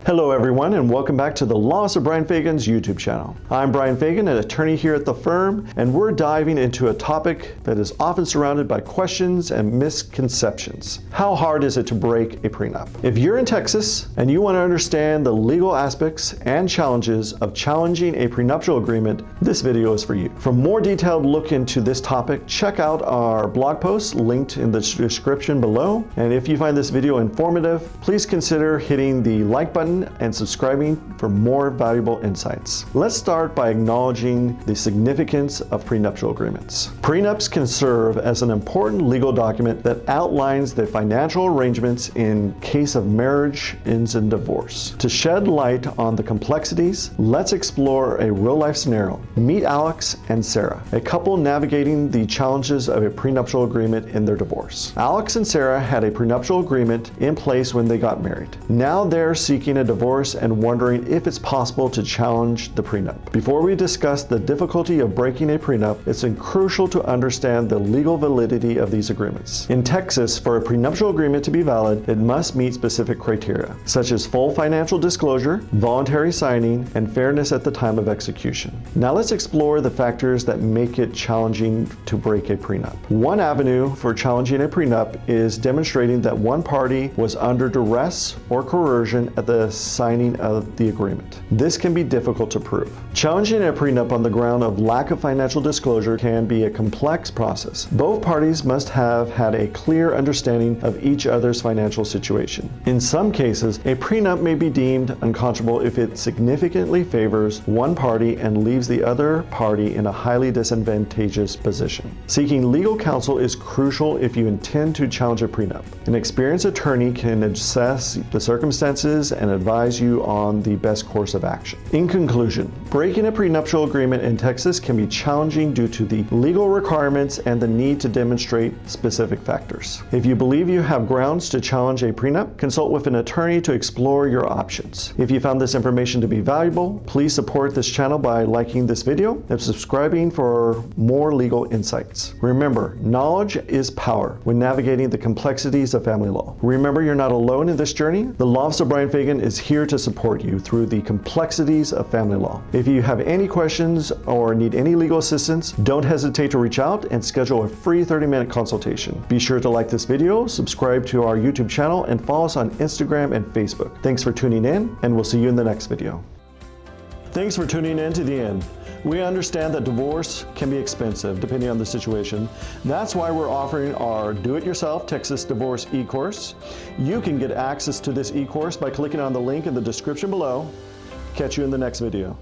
Hello everyone, and welcome back to the Laws of Bryan Fagan's YouTube channel. I'm Bryan Fagan, an attorney here at the firm, and we're diving into a topic that is often surrounded by questions and misconceptions. How hard is it to break a prenup? If you're in Texas and you want to understand the legal aspects and challenges of challenging a prenuptial agreement, this video is for you. For more detailed look into this topic, check out our blog post linked in the description below. And if you find this video informative, please consider hitting the like button and subscribing for more valuable insights. Let's start by acknowledging the significance of prenuptial agreements. Prenups can serve as an important legal document that outlines the financial arrangements in case of marriage ends in divorce. To shed light on the complexities, let's explore a real-life scenario. Meet Alex and Sarah, a couple navigating the challenges of a prenuptial agreement in their divorce. Alex and Sarah had a prenuptial agreement in place when they got married. Now they're seeking a divorce and wondering if it's possible to challenge the prenup. Before we discuss the difficulty of breaking a prenup, it's crucial to understand the legal validity of these agreements. In Texas, for a prenuptial agreement to be valid, it must meet specific criteria, such as full financial disclosure, voluntary signing, and fairness at the time of execution. Now let's explore the factors that make it challenging to break a prenup. One avenue for challenging a prenup is demonstrating that one party was under duress or coercion at the signing of the agreement. This can be difficult to prove. Challenging a prenup on the ground of lack of financial disclosure can be a complex process. Both parties must have had a clear understanding of each other's financial situation. In some cases, a prenup may be deemed unconscionable if it significantly favors one party and leaves the other party in a highly disadvantageous position. Seeking legal counsel is crucial if you intend to challenge a prenup. An experienced attorney can assess the circumstances and advise you on the best course of action. In conclusion, breaking a prenuptial agreement in Texas can be challenging due to the legal requirements and the need to demonstrate specific factors. If you believe you have grounds to challenge a prenup, consult with an attorney to explore your options. If you found this information to be valuable, please support this channel by liking this video and subscribing for more legal insights. Remember, knowledge is power when navigating the complexities of family law. Remember, you're not alone in this journey. The Laws of Bryan Fagan is here to support you through the complexities of family law. If you have any questions or need any legal assistance, don't hesitate to reach out and schedule a free 30-minute consultation. Be sure to like this video, subscribe to our YouTube channel, and follow us on Instagram and Facebook. Thanks for tuning in, and we'll see you in the next video. Thanks for tuning in to the end. We understand that divorce can be expensive depending on the situation. That's why we're offering our Do-It-Yourself Texas Divorce e-course. You can get access to this e-course by clicking on the link in the description below. Catch you in the next video.